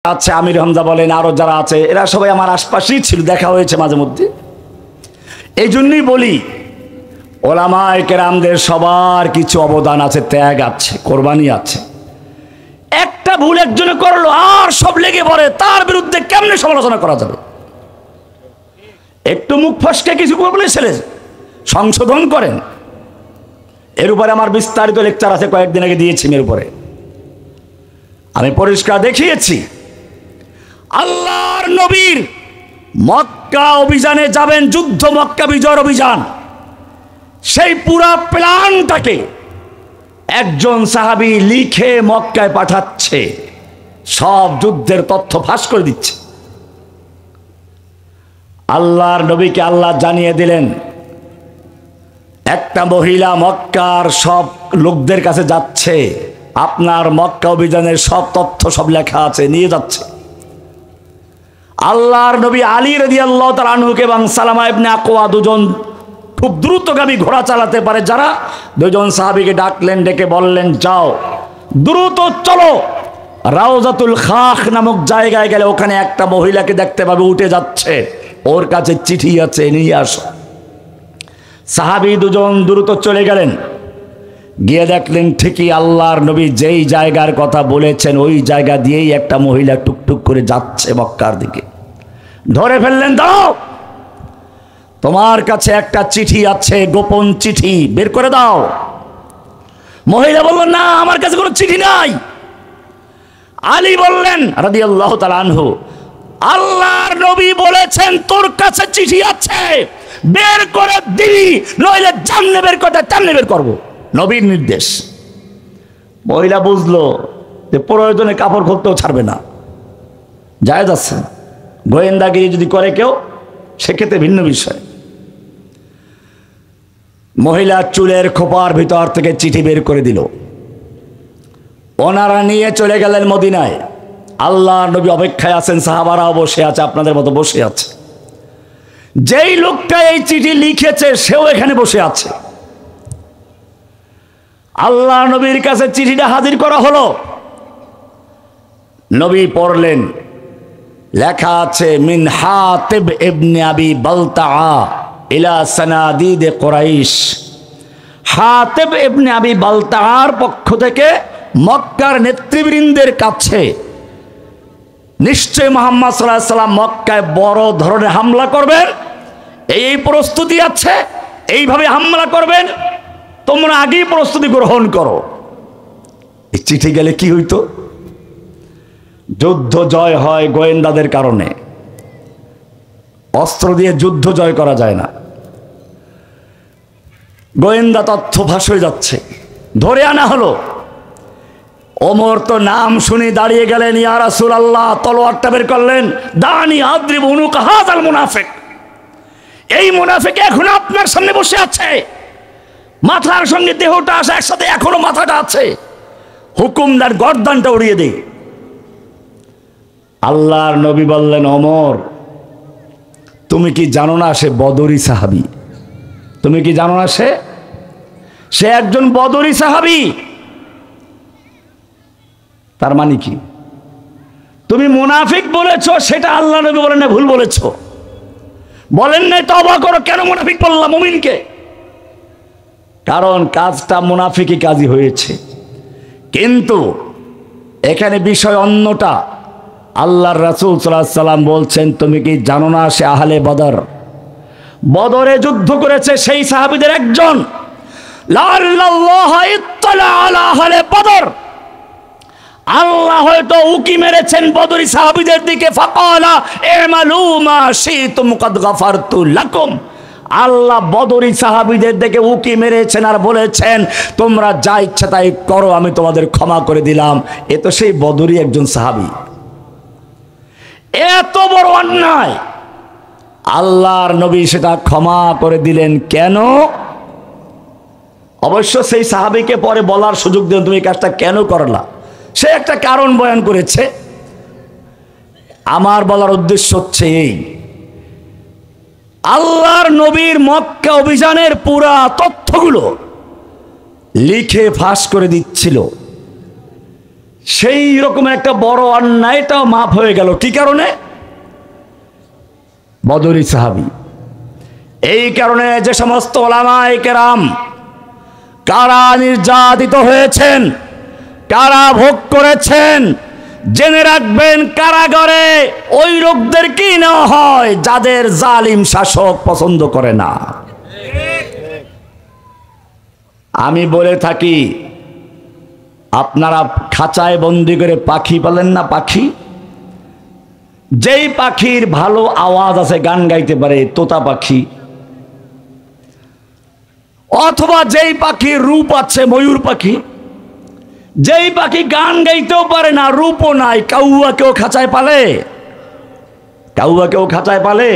আছে আমির হামজা বলেন আরো যারা আছে এরা সবাই আমার আশপাশেই ছিল, দেখা হয়েছে মাঝে মধ্যে। এই জন্যই বলি ওলামায়ে কেরামদের সবার কিছু অবদান আছে, ত্যাগ আছে, কোরবানি আছে। একটা ভুল একজনে করলো আর সব লেগে পড়ে, তার বিরুদ্ধে কেমনে সমালোচনা করা যাবে? একটু মুখ ফসকে কিছু বলে ছেলে সংশোধন করেন। এর উপরে আমার বিস্তারিত লেকচার আছে, কয়েকদিন আগে দিয়েছি। এর উপরে আমি পরিষ্কার দেখিয়েছি আল্লাহর নবীর মক্কা অভিযানে যাবেন, যুদ্ধ মক্কা বিজয়ের অভিযান, সেই পুরা প্ল্যানটাকে একজন সাহাবী লিখে মক্কায় পাঠাচ্ছে, সব যুদ্ধের তথ্য ফাঁস করে দিচ্ছে। আল্লাহর নবীকে আল্লাহ জানিয়ে দিলেন একটা মহিলা মক্কার সব লোকদের কাছে যাচ্ছে, আপনার মক্কা অভিযানের সব তথ্য সব লেখা আছে, নিয়ে যাচ্ছে। আল্লাহর নবী আলী রাদিয়াল্লাহু তাআলা আনহুকে এবং সালামা ইবনে আকওয়া দুজন খুব দ্রুতগামী ঘোড়া চালাতে পারে যারা, দুজন সাহাবীকে ডাকলেন, ডেকে বললেন যাও দ্রুত চলো, রাউজাতুল খাখ নামক জায়গায় গেলে ওখানে একটা মহিলাকে দেখতে পাবে, উঠে যাচ্ছে, ওর কাছে চিঠি আছে, নিয়ে আসো। সাহাবী দুজন দ্রুত চলে গেলেন, গিয়ে দেখলেন ঠিকই আল্লাহর নবী যেই জায়গার কথা বলেছেন ওই জায়গা দিয়েই একটা মহিলা টুকটুক করে যাচ্ছে মক্কার দিকে। ধরে ফেললেন, দাও, তোমার কাছে একটা চিঠি আছে, গোপন চিঠি, বের করে দাও। মহিলা বলল, না আমার কাছে কোনো চিঠি নাই। আলী বললেন রাদিয়াল্লাহু তাআলা আনহু, আল্লাহর নবী বলেছেন তোর কাছে চিঠি আছে, বের করে দিবি, নইলে জামনে বের করতে তেমনি বের করবো, নবীর নির্দেশ। মহিলা বুঝলো যে প্রয়োজনে কাপড় খুলতেও ছাড়বে না, জায়েজ আছে। গোয়েন্দাগিরি যদি করে কেউ সেক্ষেত্রে ভিন্ন বিষয়। মহিলা চুলের খোপার ভিতর থেকে চিঠি বের করে দিল, ওনারা নিয়ে চলে গেলেন মদিনায়। আল্লাহ নবী অপেক্ষায় আছেন, সাহাবারাও বসে আছে, আপনাদের মতো বসে আছে। যেই লোকটা এই চিঠি লিখেছে সেও এখানে বসে আছে। আল্লাহ নবীর কাছে চিঠিটা হাজির করা হলো, নবী পড়লেন, লেখা আছে মিন হাতিব ইবনে আবি বালতাআ ইলা সানাদিদ কুরাইশ। হাতিব ইবনে আবি বালতাআর পক্ষ থেকে মক্কার নেতৃবৃন্দের কাছে, নিশ্চয় মুহাম্মদ সাল্লাল্লাহু আলাইহি ওয়াসাল্লাম মক্কায় বড় ধরনের হামলা করবেন, এই প্রস্তুতি আছে, এইভাবে হামলা করবেন, তোমরা আগেই প্রস্তুতি গ্রহণ করো। এই চিঠি গেলে কি হইতো? যুদ্ধ জয় হয় গোয়েন্দাদের কারণে, অস্ত্র দিয়ে যুদ্ধ জয় করা যায় না। গোয়েন্দা তথ্য ফাঁস হয়ে যাচ্ছে, ধরে আনা হলো। ওমর তো নাম শুনে দাঁড়িয়ে গেলেন, ইয়া রাসূলুল্লাহ, তলোয়ারটা বের করলেন, দানি আদ্রিব উনুকা হাযাল মুনাফিক, এই মুনাফিক এখন আপনার সামনে বসে আছে, মাথার সঙ্গে দেহটা আসে একসাথে, এখনো মাথাটা আছে, হুকুমদার গর্দানটা উড়িয়ে দেই। আল্লাহর নবী বললেন, ওমর তুমি কি জানো না সে বদরি সাহাবী? তুমি কি জানো না সে একজন বদরি সাহাবী? তার মানে কি? তুমি মুনাফিক বলেছো, সেটা আল্লাহ নবী বলেন না, ভুল বলেছো। বলেন নাই তওবা করো, কেন মুনাফিক বললাম মুমিনকে? কারণ কাজটা মুনাফিকি কাজই হয়েছে। কিন্তু এখানে বিষয় অন্যটা। আল্লাহর রাসূল সাল্লাল্লাহু আলাইহি সাল্লাম বলছেন, তুমি কি জানো না সে আহলে বদর, বদরে যুদ্ধ করেছে সেই সাহাবীদের একজন। লাআল্লাল্লাহ ইত্তালা আলা আহলে বদর, আল্লাহ হয়তো উকি মেরেছেন বদরি সাহাবীদের দিকে, ফাকালা ইমালু মা শিতুম কাদ গাফারতু লাকুম, আল্লাহ বদরি সাহাবীদের দিকে উকি মেরেছেন আর বলেছেন তোমরা যা ইচ্ছা তাই করো, আমি তোমাদের ক্ষমা করে দিলাম। এ তো সেই বদরি একজন সাহাবী। এত বড় অন্যায় আল্লাহর নবী সেটা ক্ষমা করে দিলেন কেন? অবশ্য সেই সাহাবীকে পরে বলার সুযোগ দিলেন, তুমি এই কাজটা কেন করলা? সে একটা কারণ বয়ান করেছে। আমার বলার উদ্দেশ্য হচ্ছে এই, আল্লাহর নবীর মক্কা অভিযানের পুরা তথ্যগুলো লিখে ফাঁস করে দিচ্ছিল। সেই রকম একটা বড় অন্যায়টাও মাফ হয়ে গেল। কি কারণে? বদরি সাহাবী। এই কারণে যে সমস্ত ওলামায়ে কেরাম কারা নির্যাতিত হয়েছেন, কারা ভোগ করেছেন, জেনে রাখবেন কারাগারে ওই লোকদেরকেই নেওয়া হয় যাদের জালিম শাসক পছন্দ করে না। আমি বলে থাকি, আপনারা খাঁচায় বন্দি করে পাখি পালেন না? পাখি, যেই পাখির ভালো আওয়াজ আছে, গান গাইতে পারে, তোতা পাখি, অথবা যেই পাখির রূপ আছে, ময়ূর পাখি, যেই পাখি গান গাইতেও পারে না, রূপও নাই, কাউয়াকেও খাঁচায় পালে? কাউয়াকেও খাঁচায় পালে?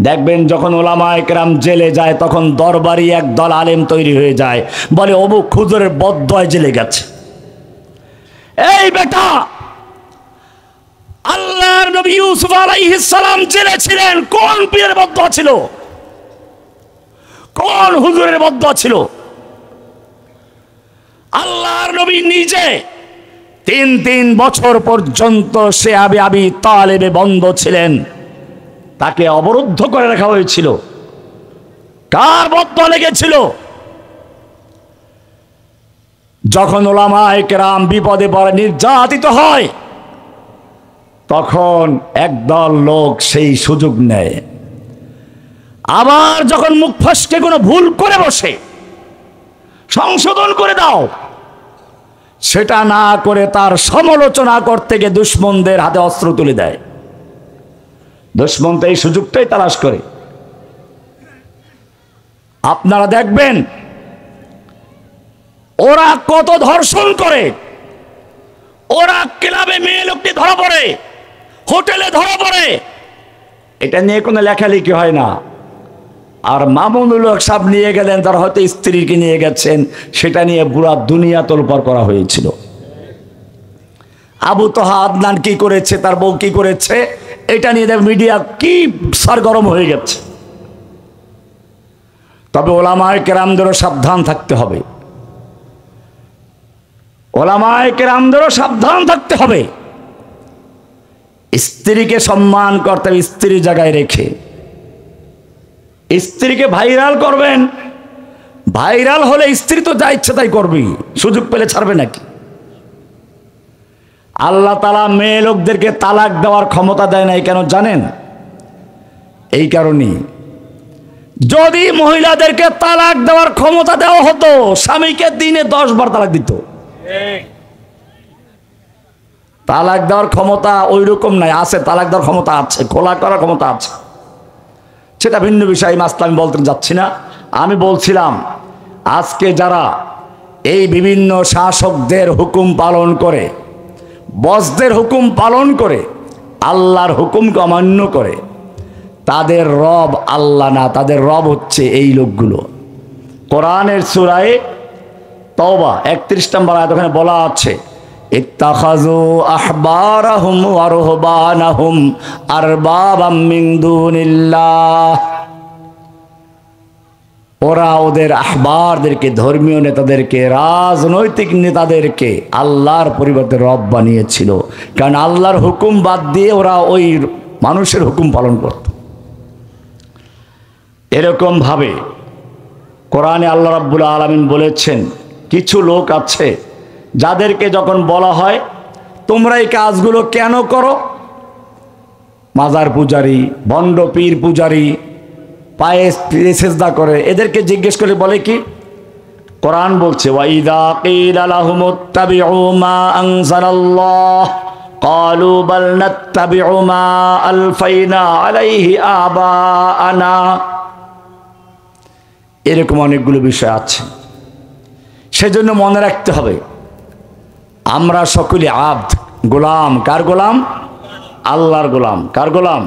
দেখবেন যখন ওলামায়ে কেরাম জেলে যায় তখন দরবারি এক দল আলেম তৈরি হয়ে যায়, বলে অমুক হুজুরের বদদোয়ায় জেলে গেছে। এই বেটা, আল্লাহর নবী ইউসুফ আলাইহিস সালাম জেলে ছিলেন, কোন পীরের বদদোয়া ছিল? কোন হুজুরের বদদোয়া ছিল? আল্লাহর নবী নিজে 3 বছর পর্যন্ত সে আবি তালেবে বন্ধ ছিলেন, তাকে অবরুদ্ধ করে রাখা হয়েছিল। কার বদদোয়া লেগেছিল? যখন ওলামায়ে কেরাম বিপদে পড়ে, নির্যাতিত হয়, তখন একদল লোক সেই সুযোগ নেয়। আবার যখন মুখ ফসকে কোনো ভুল করে বসে, সংশোধন করে দাও, সেটা না করে তার সমালোচনা করতে গিয়ে দুশমনদের হাতে অস্ত্র তুলে দেয়। দুশমন তো এই সুযোগটাই তালাশ করে। আপনারা দেখবেন ওরা কত ধর্ষণ করে, ওরা ক্লাবে মেয়ে লোকটি ধরা পড়ে, হোটেলে ধরা পড়ে, এটা নিয়ে কোনো লেখালেখি হয় না। আর মামুনুল হক সাহেব নিয়ে গেলেন, তার হয়তো স্ত্রীকে নিয়ে গেছেন, সেটা নিয়ে পুরা দুনিয়া তোলপাড় করা হয়েছিল। আবু তোহা আদনান কি করেছে, তার বউ কি করেছে, এটা নিয়ে মিডিয়া কি সরগরম হয়ে গেছে। তবে ওলামায়ে কেরামদেরও সাবধান থাকতে হবে, ওলামায়ে কেরামদেরও সাবধান থাকতে হবে। স্ত্রীকে সম্মান করতে হবে, স্ত্রীর জায়গায় রেখে। স্ত্রীকে ভাইরাল করবেন, ভাইরাল হলে স্ত্রী তো যা ইচ্ছে তাই করবি, সুযোগ পেলে ছাড়বে নাকি? আল্লাহ তাআলা মেয়ে লোকদেরকে তালাক দেওয়ার ক্ষমতা দেয় নাই, কেন জানেন? এই কারণেই, যদি মহিলাদেরকে তালাক দেওয়ার ক্ষমতা দেওয়া হতো, স্বামীকে দিনে 10 বার তালাক দিত। তালাক দেওয়ার ক্ষমতা ওই রকম নাই, আছে তালাক দেওয়ার ক্ষমতা আছে, খোলা করার ক্ষমতা আছে, সেটা ভিন্ন বিষয়। মাসলা আমি বলতে যাচ্ছি না। আমি বলছিলাম, আজকে যারা এই বিভিন্ন শাসকদের হুকুম পালন করে, বসদের হুকুম পালন করে, আল্লাহর হুকুমকে অমান্য করে, তাদের রব আল্লাহ না, তাদের রব হচ্ছে এই লোকগুলো। কোরআনের সূরায়ে তাওবা 31 নম্বর আয়াত, ওখানে বলা আছে, ইত্তাখাযু আহবারাহুম ওয়া রুহবানাহুম আরবাবাম মিন দুনিল্লাহ। ওরা ওদের আহবারদেরকে, ধর্মীয় নেতাদেরকে, রাজনৈতিক নেতাদেরকে আল্লাহর পরিবর্তে রব বানিয়েছিল, কারণ আল্লাহর হুকুম বাদ দিয়ে ওরা ওই মানুষের হুকুম পালন করত। এরকম ভাবে কোরআনে আল্লাহ রাব্বুল আলামিন বলেছেন, কিছু লোক আছে যাদেরকে যখন বলা হয় তোমরা এই কাজগুলো কেন করো, মাজার পূজারী, ভণ্ড পীর পূজারী, পায়ে সেজদা করে, এদেরকে জিজ্ঞেস করে বলে কি? কোরআন বলছে, ওয়াইদা কিলা লাহুমুত্তাবিউ মা আনজালাল্লাহ ক্বালু বাল নাত্তাবিউ মা আলফাইনা আলাইহি আবাআনা। এরকম অনেকগুলো বিষয় আছে। সেজন্য মনে রাখতে হবে, আমরা সকলে আব্দ, গোলাম। কার গোলাম? আল্লাহর গোলাম। কার গোলাম?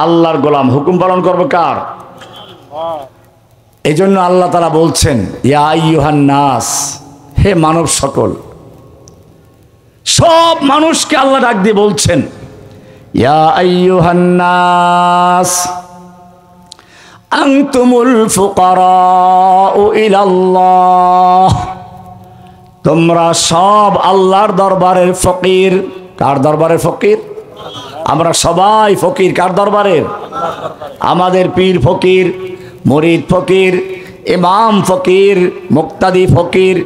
আল্লাহর গোলাম। হুকুম পালন করবো কার? এই জন্য আল্লাহ তাআলা বলছেন, ইয়া আইয়ুহান নাস, হে মানব সকল। সব মানুষকে আল্লাহ ডাক দিয়ে বলছেন, ইয়া আইয়ুহান নাস আনতুমুল ফুকারাউ ইলাল্লাহ, তোমরা সব আল্লাহর দরবারের ফকির। কার দরবারের ফকির? আমরা সবাই ফকির। কার দরবারের? আমাদের পীর ফকির, মুরিদ ফকির, ইমাম ফকির, মুক্তাদি ফকির।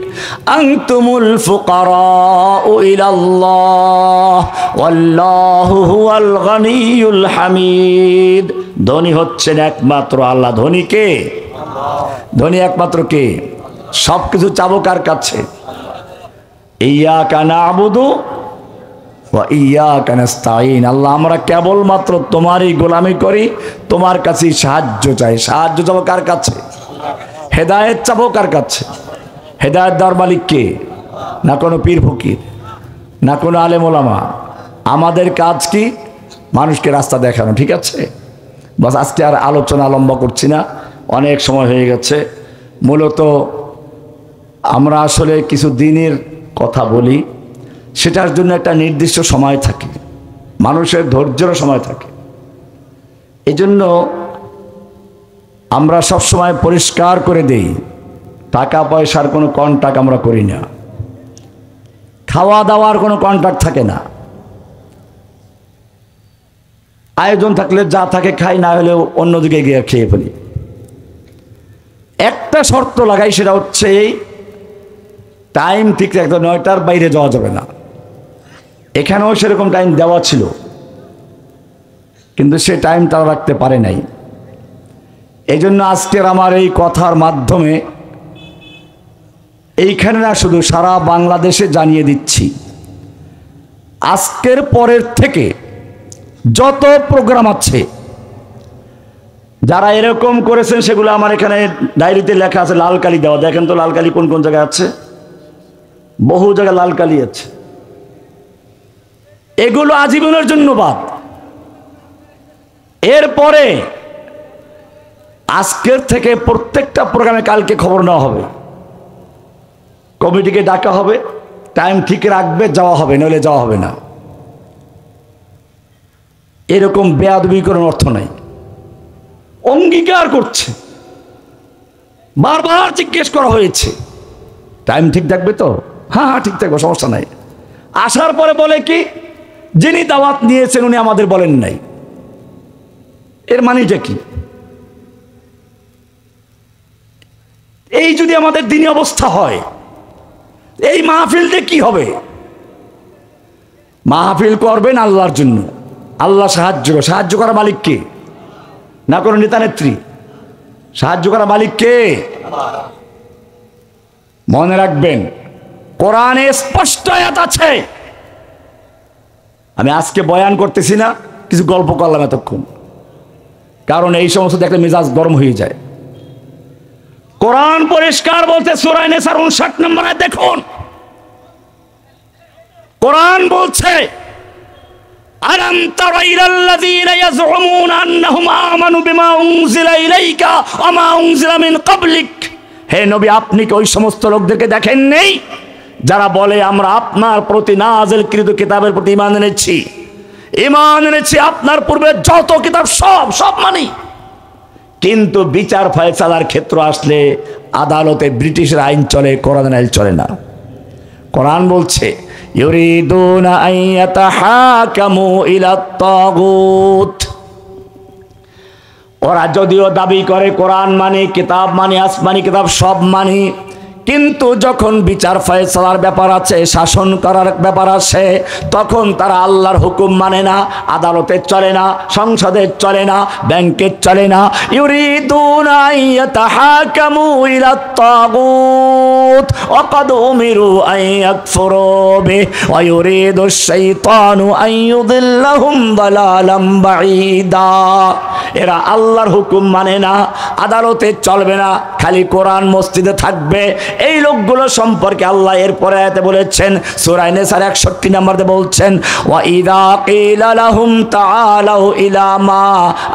আনতুমুল ফুকারাউ ইলাল্লাহ ওয়াল্লাহু হুয়াল গনিয়ুল হামিদ। ধনী হচ্ছেন একমাত্র আল্লাহ। ধনী কে? ধনী একমাত্র কে? সব কিছু চাবো কার কাছে? ইয়্যাকা না'বুদু ওয়া ইয়্যাকা নাস্তাঈন। আল্লাহ, আমরা কেবলমাত্র তোমারই গোলামি করি, তোমার কাছেই সাহায্য চাই। সাহায্য চাবো কার কাছে? হেদায়েত চাবো কার কাছে? হেদায়েত দেওয়ার মালিক কে? না কোনো পীর ফকির, না কোনো আলেম ওলামা। আমাদের কাজ কি? মানুষকে রাস্তা দেখানো। ঠিক আছে, বাস আজকে আর আলোচনা লম্বা করছি না, অনেক সময় হয়ে গেছে। মূলত আমরা আসলে কিছু দিনের কথা বলি, সেটার জন্য একটা নির্দিষ্ট সময় থাকে, মানুষের ধৈর্যেরও সময় থাকে। এই জন্য আমরা সবসময় পরিষ্কার করে দেই, টাকা পয়সার কোনো কন্ট্রাক্ট আমরা করি না, খাওয়া দাওয়ার কোনো কন্ট্রাক্ট থাকে না। আয়োজন থাকলে যা থাকে খাই, না হলেও অন্যদিকে গিয়ে খেয়ে ফেলি। একটা শর্ত লাগাই, সেটা হচ্ছে এই টাইম ঠিক রাখতে, 9টার বাইরে যাওয়া যাবে না। এখানেও সেরকম টাইম দেওয়া ছিল, কিন্তু সে টাইম তারা রাখতে পারে নাই। এই জন্য আজকের আমার এই কথার মাধ্যমে এইখানে না, শুধু সারা বাংলাদেশে জানিয়ে দিচ্ছি, আজকের পরের থেকে যত প্রোগ্রাম আছে, যারা এরকম করেছেন সেগুলো আমার এখানে ডায়েরিতে লেখা আছে, লাল কালি দেওয়া। দেখেন তো লাল কালি কোন কোন জায়গায় আছে, বহু জায়গায় লাল কালি আছে। এগুলো আজীবনের জন্য বাদ। এরপরে আজকের থেকে প্রত্যেকটা প্রোগ্রামে কালকে খবর নেওয়া হবে, কমিটিকে ডাকা হবে, টাইম ঠিক রাখবে, যাওয়া হবে, নইলে যাওয়া হবে না। এরকম বেয়াদবি করার অর্থ নাই। অঙ্গীকার করছে, বারবার জিজ্ঞেস করা হয়েছে, টাইম ঠিক থাকবে তো? হ্যাঁ হ্যাঁ ঠিক থাকবে, সমস্যা নাই। আসার পরে বলে কি, যিনি দাওয়াত নিয়েছেন উনি আমাদের বলেন নাই। এর মানেটা কি? এই যদি আমাদের দিনী অবস্থা হয়, এই মাহফিলটা কি হবে? মাহফিল করবেন আল্লাহর জন্য, আল্লাহ সাহায্য করা মালিক কে? না কোনো নেতা নেত্রী। সাহায্য করা মালিক কে? মনে রাখবেন, কোরআনে স্পষ্ট আয়াত আছে। আমি আজকে বয়ান করতেছি না, কিছু গল্প করলাম এতক্ষণ, কারণ এই সমস্ত দেখলে মেজাজ গরম হয়ে যায়। কোরআন পরিষ্কার বলতে, সূরা নিসার 59 নম্বর আয়াত দেখুন। কোরআন বলছে, আলাম তারা ইলাল্লাযীনা ইয়াজউমুনা আন্নাহুম আমানু বিমা উনজিলা ইলাইকা ওয়া মা উনজিলা মিন ক্বাবলিক। হে নবী, আপনি কি ওই সমস্ত লোকদেরকে দেখেন নেই যারা বলে আমরা আপনার প্রতি নাযিলকৃত কিতাবের প্রতি ঈমান এনেছি, আপনার পূর্বে যত কিতাব সব মানি, কিন্তু বিচার ফয়সালার ক্ষেত্র আসলে আদালতে ব্রিটিশের আইন চলে, কোরআনের আইন চলে না। কোরআন বলছে, ইউরিদুনা আন ইয়াতাহাকামু ইলাত তাগুত। ওরা যদিও দাবি করে কোরআন মানি, কিতাব মানি, আসমানি কিতাব সব মানি, কিন্তু যখন বিচার ফয়সালার ব্যাপার আছে, শাসন করার ব্যাপার আছে, তখন তারা আল্লাহর হুকুম মানে না, আদালতে চলে না, সংসদে চলে না, ব্যাংকে চলে না। ইউরিদুনা আন ইয়াতাহাকামু ইলাত তাগুত ওয়া ক্বাদ উমিরু আন ইয়াকফুরু বিহি ওয়া ইউরিদুশ শাইতানু আন ইউদিল্লাহুম দালালাম বাঈদা। এরা আল্লাহর হুকুম মানে না, আদালতে চলবে না, খালি কোরআন মসজিদে থাকবে। এই লোকগুলো সম্পর্কে আল্লাহ এরপরে আয়াতে বলেছেন, সূরা নিসার 61 নম্বরে বলছেন, ওয়া ইযা কিলা লাহুম তাআলাউ ইলা মা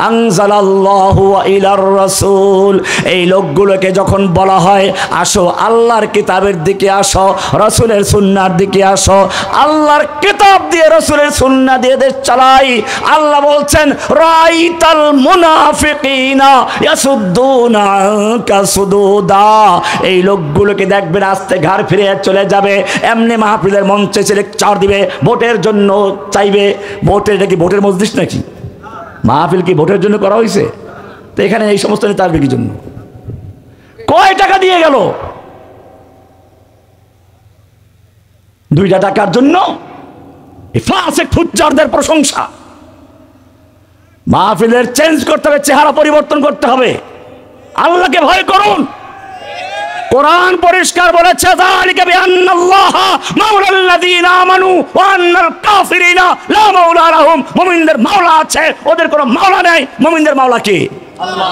আনজালাল্লাহু ওয়া ইলার রাসূল। এই লোকগুলোকে যখন বলা হয়, আসো আল্লাহর কিতাবের দিকে আসো, রাসূলের সুন্নাহর দিকে আসো, আল্লাহর কিতাব দিয়ে রাসূলের সুন্নাহ দিয়ে দেশ চালাই। আল্লাহ বলছেন, রাইতাল মুনাফিকিনা ইয়াসুদ্দুনা আনকা সুদুদা। এই লোকগুলোকে দেখবেন আস্তে ঘাড় ফিরে চলে যাবে, এমনি মাহফিলের মঞ্চে এসে লেকচার দিবে, ভোটের জন্য চাইবে। ভোটের, এটা কি ভোটের মজলিস নাকি? মাহফিল কি ভোটের জন্য করা হয়েছে? তো এখানে এই সমস্ত নেতা আসবে কি জন্য? কয় টাকা দিয়ে গেল? 2টা টাকার জন্য এই ফাসিক ফুজ্জারদের প্রশংসা। মাহফিলের চেঞ্জ করতে হবে, চেহারা পরিবর্তন করতে হবে। আল্লাহকে ভয় করুন। কোরআন পরিষ্কার বলেছে, যালিকা বিআন্নাল্লাহা মাওলাল্লাযীনা আমানু ওয়া আন্নাল কাফিরিনা লা মাওলা লাহুম। মুমিনদের মাওলা আছে, ওদের কোনো মাওলা নেই। মুমিনদের মাওলা কি? আল্লাহ।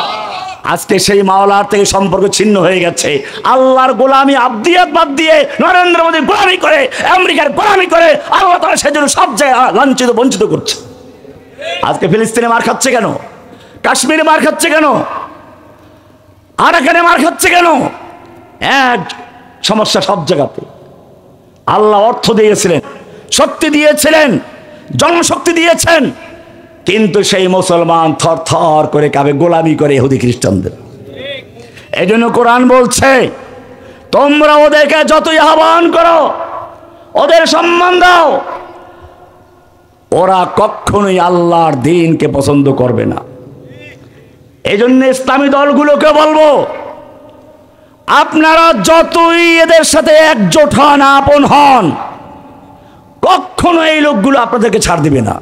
আজকে সেই মাওলার থেকে সম্পর্ক ছিন্ন হয়ে গেছে। আল্লাহর গোলামি আব্দিয়াত বাদ দিয়ে নরেন্দ্র মোদী গোলামি করে, আমেরিকার গোলামি করে, আল্লাহ তাআলা সেজন্য সব জায়গায় লাঞ্ছিত বঞ্চিত করছে। আজকে ফিলিস্তিনে মার খাচ্ছে কেন? কাশ্মীরে মার খাচ্ছে কেন? আরাকানে মার খাচ্ছে কেন? এক সমস্যা সব জায়গাতে। আল্লাহ অর্থ দিয়েছিলেন, শক্তি দিয়েছিলেন, জনশক্তি দিয়েছেন, কিন্তু সেই মুসলমান থর থর করে কাবে গোলামি করে ইহুদি খ্রিস্টানদের। এই জন্য কোরআন বলছে, তোমরা ওদেরকে যতই আহ্বান করো, ওদের সম্মান দাও, ওরা কখনোই আল্লাহর দ্বীনকে পছন্দ করবে না। এই জন্য ইসলামী দলগুলোকে বলবো, আপনারা যতই এদের সাথে একজোট হন, আপন হন, কখনো এই লোকগুলো আপনাদেরকে ছাড় দিবে না।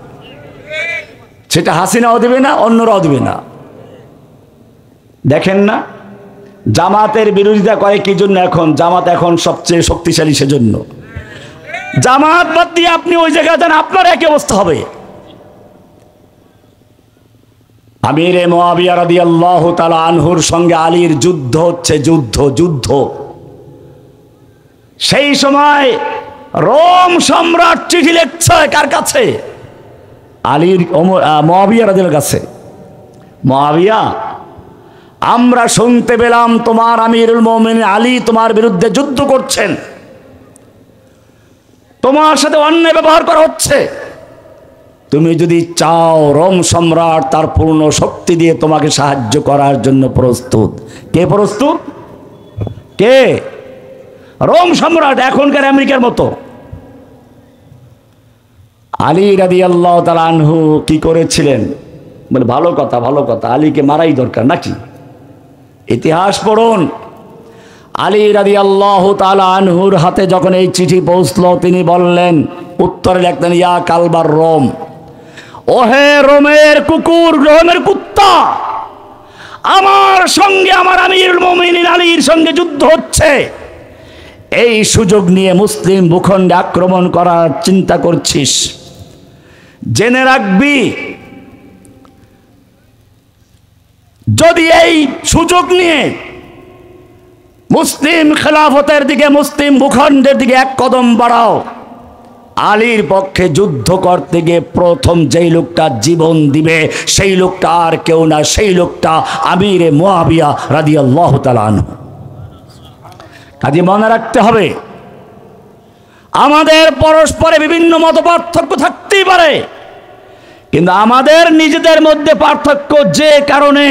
সেটা হাসিনাও দিবে না, অন্যরাও দিবে না। দেখেন না জামাতের বিরোধিতা করে কি জন্য? এখন জামাত এখন সবচেয়ে শক্তিশালী, সেজন্য। জামাত বাদ দিয়ে আপনি ওই জায়গায় যান, আপনার একই অবস্থা হবে। আমিরে মুআবিয়া রাদিয়াল্লাহু তাআলা আনহুর সঙ্গে আলীর যুদ্ধ হচ্ছে, যুদ্ধ। সেই সময় রোম সম্রাট চিঠি লিখছে কার কাছে? আলীর, মুআবিয়া রাদিয়াল্লাহু কাছে। মুআবিয়া, আমরা শুনতে পেলাম তোমার আমিরুল মুমিনিন আলী তোমার বিরুদ্ধে যুদ্ধ করছেন, তোমার সাথে অন্যায় ব্যবহার করা হচ্ছে। তুমি যদি চাও, রোম সম্রাট তার পূর্ণ শক্তি দিয়ে তোমাকে সাহায্য করার জন্য প্রস্তুত। কে প্রস্তুত? কে? রোম সম্রাট, এখনকার আমেরিকার মতো। আলী রাদিয়াল্লাহু তাআলা আনহু কি করেছিলেন? বলে ভালো কথা, আলীকে মারাই দরকার নাকি? ইতিহাস পড়ুন। আলী রাদিয়াল্লাহু তাআলা আনহুর হাতে যখন এই চিঠি পৌঁছলো, তিনি বললেন, উত্তরে লিখতেন, ইয়া কালবার রোম, ওহে রোমের কুকুর, রোমের কুত্তা, আমার সঙ্গে আমার আমিরুল মুমিনিন আলীর সঙ্গে যুদ্ধ হচ্ছে। এই সুযোগ নিয়ে মুসলিম ভূখণ্ডে আক্রমণ করার চিন্তা করছিস? জেনে রাখবি, যদি এই সুযোগ নিয়ে মুসলিম খেলাফতের দিকে, মুসলিম ভূখণ্ডের দিকে এক কদম বাড়াও, আলীর পক্ষে যুদ্ধ করতে গিয়ে প্রথম যেই লোকটা জীবন দিবে সেই লোকটা আর কেউ না, সেই লোকটা আমিরে মুআবিয়া রাদিয়াল্লাহু তাআলা আনহু। কাজে মনে রাখতে হবে, আমাদের পরস্পরে বিভিন্ন মতপার্থক্য থাকতেই পারে, কিন্তু আমাদের নিজেদের মধ্যে পার্থক্য যে কারণে,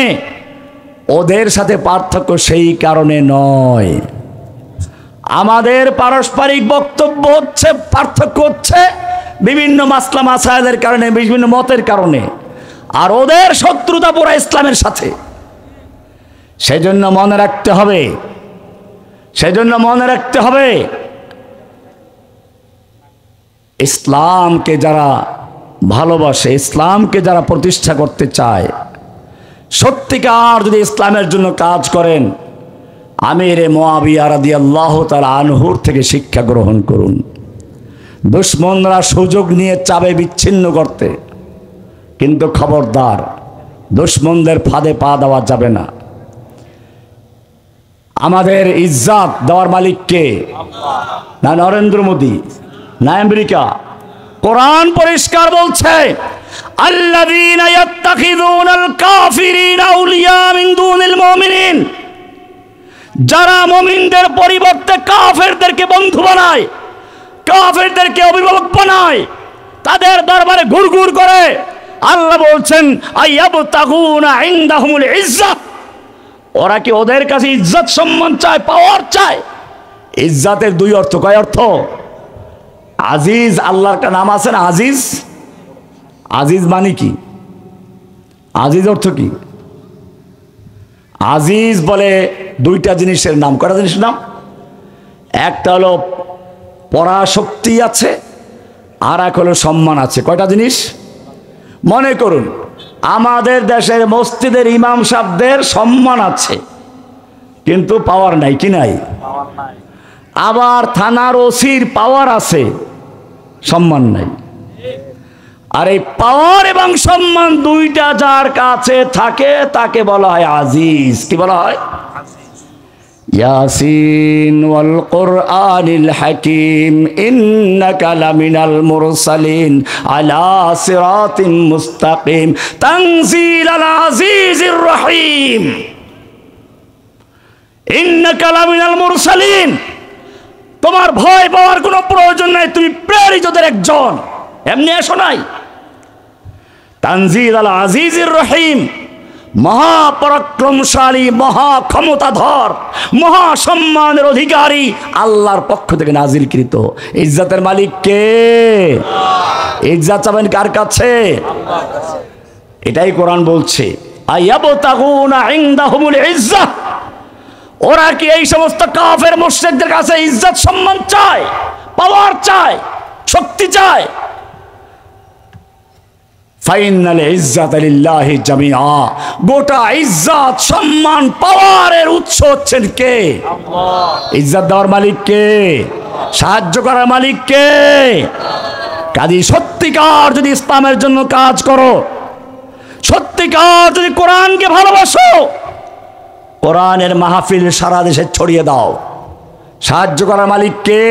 ওদের সাথে পার্থক্য সেই কারণে নয়। আমাদের পারস্পরিক বক্তব্য হচ্ছে, পার্থক্য হচ্ছে বিভিন্ন মাসলা মাসায়েলের কারণে, বিভিন্ন মতের কারণে, আর ওদের শত্রুতা পুরা ইসলামের সাথে। সেজন্য মনে রাখতে হবে, ইসলামকে যারা ভালোবাসে, ইসলামকে যারা প্রতিষ্ঠা করতে চায়, সত্যিকার যদি ইসলামের জন্য কাজ করেন, আমিরে মুআবিয়া রাদিয়াল্লাহু তাআলা আনহুর থেকে শিক্ষা গ্রহণ করুন। দুশমনরা সুযোগ নিয়ে চাবে বিচ্ছিন্ন করতে, কিন্তু খবরদার, দুশমনদের ফাঁদে পা দেওয়া যাবে না। আমাদের ইজ্জত দেওয়ার মালিক কে? না নরেন্দ্র মোদী, না আমেরিকা। কোরআন পরিষ্কার বলছে, আল্লাযীনা ইয়াত্তাখিযুনাল কাফিরিনা আউলিয়া মিন দুনিল মুমিনিন, যারা মুমিনদের পরিবর্তে কাফেরদেরকে বন্ধু বানায়, কাফেরদেরকে অভিভাবক বানায়, তাদের দরবারে ঘুরঘুর করে, আল্লাহ বলছেন আইয়াবতাগুনা ইনদাহুমুল ইজ্জাত, ওরা কি ওদের কাছে ইজ্জত সম্মান চায়, পাওয়ার চায়? ইজ্জাতের দুই অর্থ, কয় অর্থ? আজিজ, আল্লাহর একটা নাম আছে না আজিজ। আজিজ মানে কি? আজিজ অর্থ কি? আজিজ বলে দুইটা জিনিসের নাম। কয়টা জিনিসের নাম? একটা হলো পরাশক্তি আছে, আর এক হলো সম্মান আছে। কয়টা জিনিস? মনে করুন আমাদের দেশের মসজিদের ইমাম সাহেবদের সম্মান আছে, কিন্তু পাওয়ার নাই। কি নাই? আবার থানার ওসির পাওয়ার আছে, সম্মান নাই। আর এই পাওয়ার এবং সম্মান দুইটা যার কাছে থাকে তাকে বলা হয় আজিজ। কি বলা হয়? ইয়াসিন ওয়াল কুরআনিল হাকিম ইন্নাকা লামিনাল মুরসালিন আলা সিরাতিন মুস্তাকিম তানজিলাল আজিজির রহিম। ইন্নাকা লামিনাল মুরসালিন, তোমার ভয় পাওয়ার কোনো প্রয়োজন নাই, তুমি প্রেরিতদের একজন, এমনি এসো নাই। তানজিলাল আজিজির রহিম, মহাপরাক্রমশালী, মহা ক্ষমতাধর, মহা সম্মানের অধিকারী আল্লাহর পক্ষ থেকে নাজিলকৃত। ইজ্জতের মালিক কে? ইজ্জত চাবেন কার কাছে? এটাই কোরআন বলছে আইয়াবতাগুনা ইনদাহুমুল ইজ্জাহ। ওরা কি এই সমস্ত কাফের মুশরিকদের কাছে ইজ্জত সম্মান চায়, পাওয়ার চায়, শক্তি চায়? ফাইনাল ইজ্জাত লিল্লাহি জামিআ, গোটা ইজ্জত সম্মান পাওয়ারের উৎস হচ্ছেন কে? আল্লাহ। ইজ্জত দেওয়ার মালিক কে? সাহায্য করার মালিক কে? কাজী সত্যিকার যদি ইসলামের জন্য কাজ করো, সত্যিকার যদি কোরআনকে ভালোবাসো, কোরআনের মাহফিল সারা দেশে ছড়িয়ে দাও। সাহায্য করার মালিক কে?